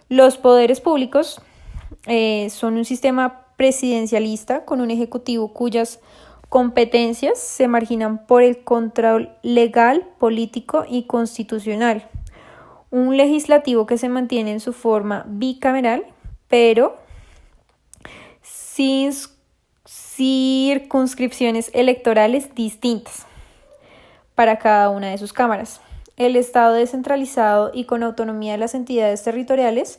Los poderes públicos son un sistema presidencialista con un ejecutivo cuyas competencias se marginan por el control legal, político y constitucional. Un legislativo que se mantiene en su forma bicameral, pero sin circunscripciones electorales distintas para cada una de sus cámaras. El Estado descentralizado y con autonomía de las entidades territoriales,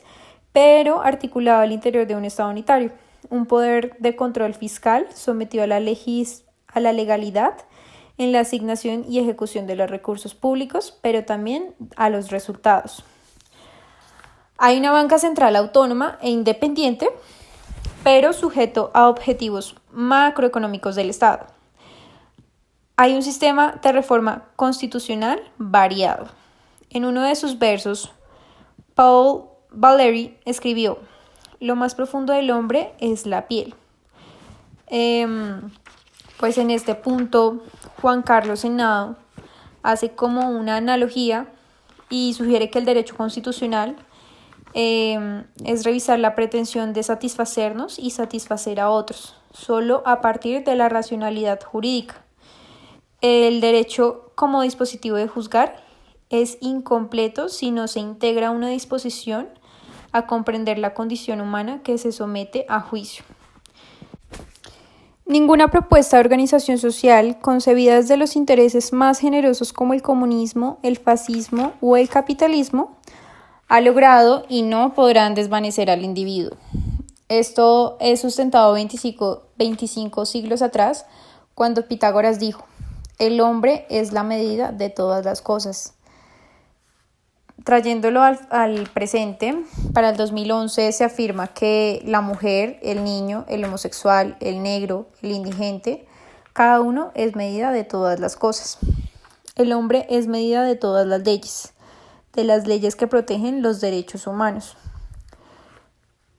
pero articulado al interior de un Estado unitario. Un poder de control fiscal sometido a la legalidad en la asignación y ejecución de los recursos públicos, pero también a los resultados. Hay una banca central autónoma e independiente, pero sujeto a objetivos macroeconómicos del Estado. Hay un sistema de reforma constitucional variado. En uno de sus versos, Paul Valéry escribió: lo más profundo del hombre es la piel. Pues en este punto, Juan Carlos Henao hace como una analogía y sugiere que el derecho constitucional es revisar la pretensión de satisfacernos y satisfacer a otros, solo a partir de la racionalidad jurídica. El derecho como dispositivo de juzgar es incompleto si no se integra una disposición a comprender la condición humana que se somete a juicio. Ninguna propuesta de organización social concebida desde los intereses más generosos como el comunismo, el fascismo o el capitalismo ha logrado y no podrán desvanecer al individuo. Esto es sustentado 25 siglos atrás, cuando Pitágoras dijo: el hombre es la medida de todas las cosas. Trayéndolo al presente, para el 2011 se afirma que la mujer, el niño, el homosexual, el negro, el indigente, cada uno es medida de todas las cosas. El hombre es medida de todas las leyes que protegen los derechos humanos.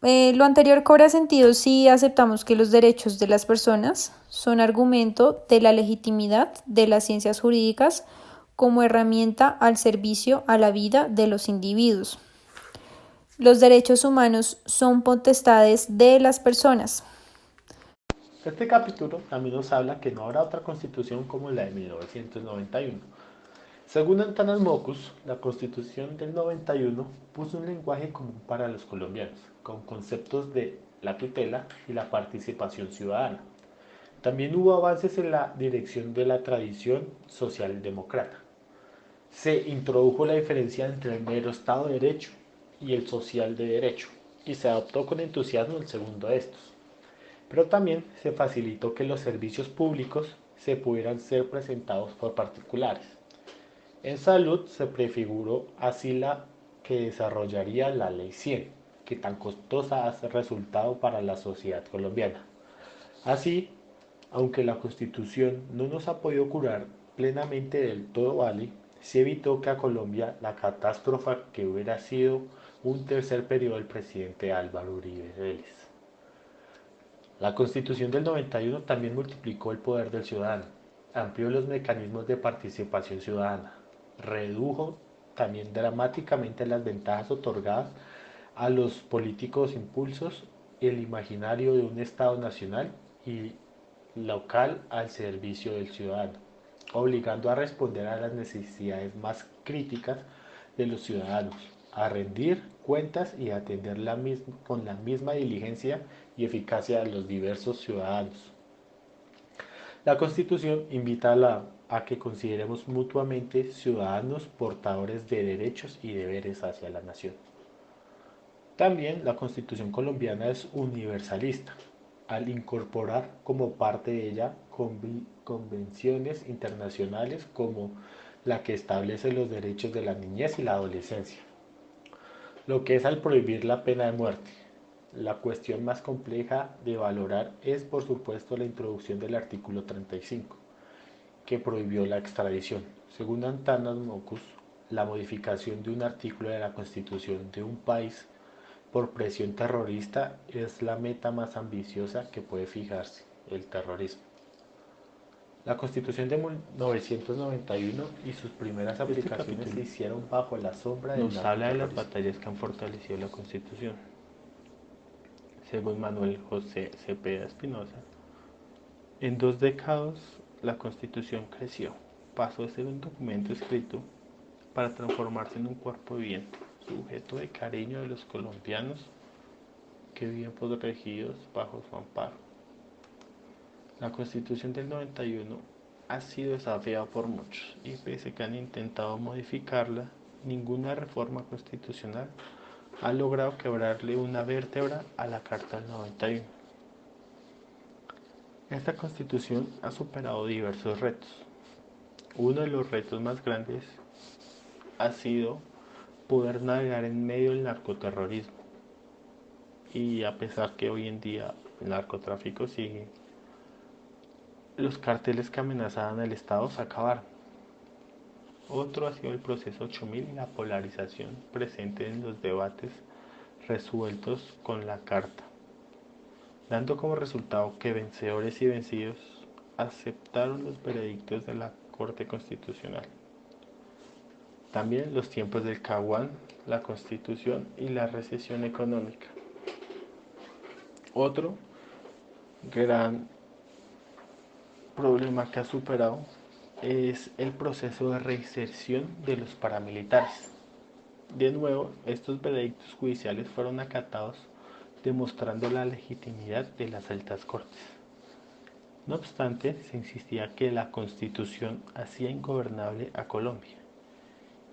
Lo anterior cobra sentido si aceptamos que los derechos de las personas son argumento de la legitimidad de las ciencias jurídicas como herramienta al servicio a la vida de los individuos. Los derechos humanos son potestades de las personas. Este capítulo también nos habla que no habrá otra constitución como la de 1991. Según Antanas Mockus, la constitución del 91 puso un lenguaje común para los colombianos, con conceptos de la tutela y la participación ciudadana. También hubo avances en la dirección de la tradición socialdemócrata. Se introdujo la diferencia entre el mero Estado de Derecho y el social de derecho, y se adoptó con entusiasmo el segundo de estos. Pero también se facilitó que los servicios públicos se pudieran ser presentados por particulares. En salud se prefiguró así la que desarrollaría la Ley 100, que tan costosa ha resultado para la sociedad colombiana. Así, aunque la Constitución no nos ha podido curar plenamente del todo vale, se evitó que a Colombia la catástrofe que hubiera sido un tercer periodo del presidente Álvaro Uribe Vélez. La Constitución del 91 también multiplicó el poder del ciudadano, amplió los mecanismos de participación ciudadana, redujo también dramáticamente las ventajas otorgadas a los políticos impulsos, el imaginario de un Estado nacional y local al servicio del ciudadano, obligando a responder a las necesidades más críticas de los ciudadanos, a rendir cuentas y atender con la misma diligencia y eficacia a los diversos ciudadanos. La Constitución invita a que consideremos mutuamente ciudadanos portadores de derechos y deberes hacia la nación. También la Constitución colombiana es universalista, al incorporar como parte de ella convenciones internacionales como la que establece los derechos de la niñez y la adolescencia, lo que es al prohibir la pena de muerte. La cuestión más compleja de valorar es, por supuesto, la introducción del artículo 35, que prohibió la extradición. Según Antanas Mockus, la modificación de un artículo de la Constitución de un país por presión terrorista es la meta más ambiciosa que puede fijarse, el terrorismo. La Constitución de 1991 y sus primeras aplicaciones se hicieron bajo la sombra del Nos habla de las narcoterrorismo. batallas que han fortalecido la Constitución. Según Manuel José Cepeda Espinosa, en 2 décadas la Constitución creció, pasó de ser un documento escrito para transformarse en un cuerpo viviente, sujeto de cariño de los colombianos que viven protegidos bajo su amparo. La Constitución del 91 ha sido desafiada por muchos y pese a que han intentado modificarla, ninguna reforma constitucional ha logrado quebrarle una vértebra a la Carta del 91. Esta Constitución ha superado diversos retos. Uno de los retos más grandes ha sido poder navegar en medio del narcoterrorismo. Y a pesar que hoy en día el narcotráfico sigue, los carteles que amenazaban al Estado se acabaron. Otro ha sido el proceso 8000 y la polarización presente en los debates resueltos con la Carta, dando como resultado que vencedores y vencidos aceptaron los veredictos de la Corte Constitucional. También los tiempos del Caguán, la Constitución y la recesión económica. Otro gran problema que ha superado es el proceso de reinserción de los paramilitares. De nuevo, estos veredictos judiciales fueron acatados, demostrando la legitimidad de las altas cortes. No obstante, se insistía que la Constitución hacía ingobernable a Colombia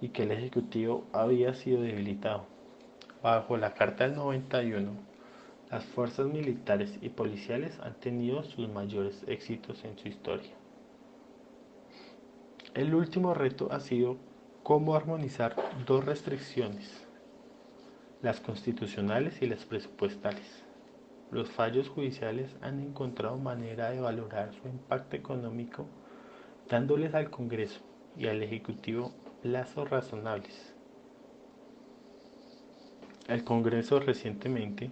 y que el Ejecutivo había sido debilitado. Bajo la Carta del 91, las fuerzas militares y policiales han tenido sus mayores éxitos en su historia. El último reto ha sido cómo armonizar dos restricciones, las constitucionales y las presupuestales. Los fallos judiciales han encontrado manera de valorar su impacto económico, dándoles al Congreso y al Ejecutivo plazos razonables. El Congreso recientemente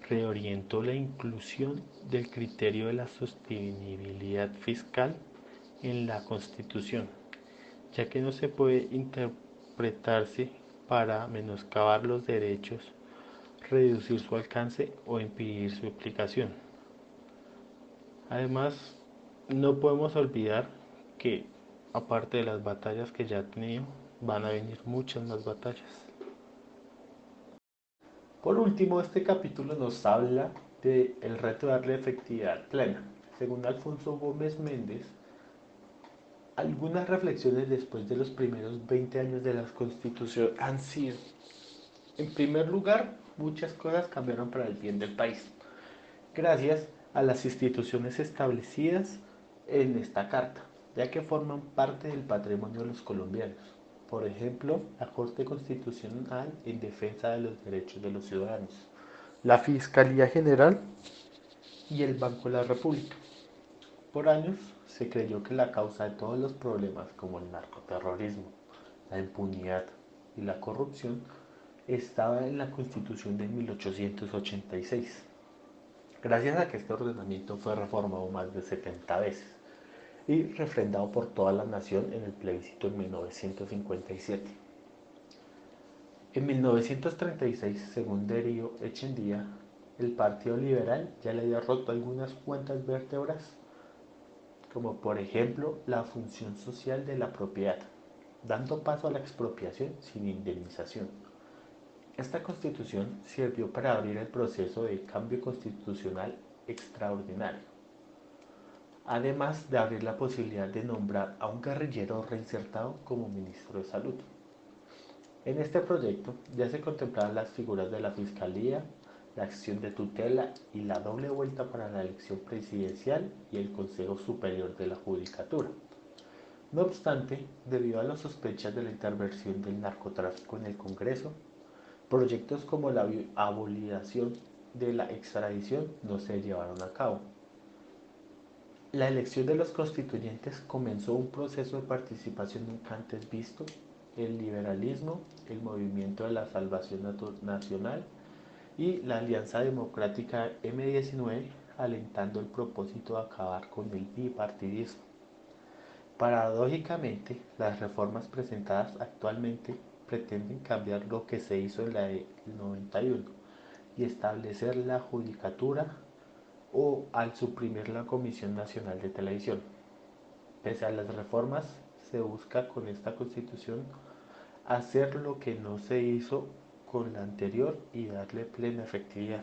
reorientó la inclusión del criterio de la sostenibilidad fiscal en la Constitución, ya que no se puede interpretarse para menoscabar los derechos, reducir su alcance o impedir su aplicación. Además, no podemos olvidar que, aparte de las batallas que ya ha tenido, van a venir muchas más batallas. Por último, este capítulo nos habla del reto de darle efectividad plena. Según Alfonso Gómez Méndez, algunas reflexiones después de los primeros 20 años de la Constitución han sido, en primer lugar, muchas cosas cambiaron para el bien del país, gracias a las instituciones establecidas en esta carta, ya que forman parte del patrimonio de los colombianos. Por ejemplo, la Corte Constitucional en defensa de los derechos de los ciudadanos, la Fiscalía General y el Banco de la República. Por años se creyó que la causa de todos los problemas como el narcoterrorismo, la impunidad y la corrupción estaba en la Constitución de 1886. Gracias a que este ordenamiento fue reformado más de 70 veces y refrendado por toda la nación en el plebiscito en 1957. En 1936, según Darío Echendía, el Partido Liberal ya le había roto algunas cuantas vértebras, como por ejemplo la función social de la propiedad, dando paso a la expropiación sin indemnización. Esta constitución sirvió para abrir el proceso de cambio constitucional extraordinario, además de abrir la posibilidad de nombrar a un guerrillero reinsertado como ministro de Salud. En este proyecto ya se contemplaban las figuras de la Fiscalía, la acción de tutela y la doble vuelta para la elección presidencial y el Consejo Superior de la Judicatura. No obstante, debido a las sospechas de la intervención del narcotráfico en el Congreso, proyectos como la abolición de la extradición no se llevaron a cabo. La elección de los constituyentes comenzó un proceso de participación nunca antes visto. El liberalismo, el Movimiento de la Salvación Nacional y la Alianza Democrática M19, alentando el propósito de acabar con el bipartidismo. Paradójicamente, las reformas presentadas actualmente pretenden cambiar lo que se hizo en la del 91 y establecer la judicatura o al suprimir la Comisión Nacional de Televisión. Pese a las reformas, se busca con esta constitución hacer lo que no se hizo con la anterior y darle plena efectividad.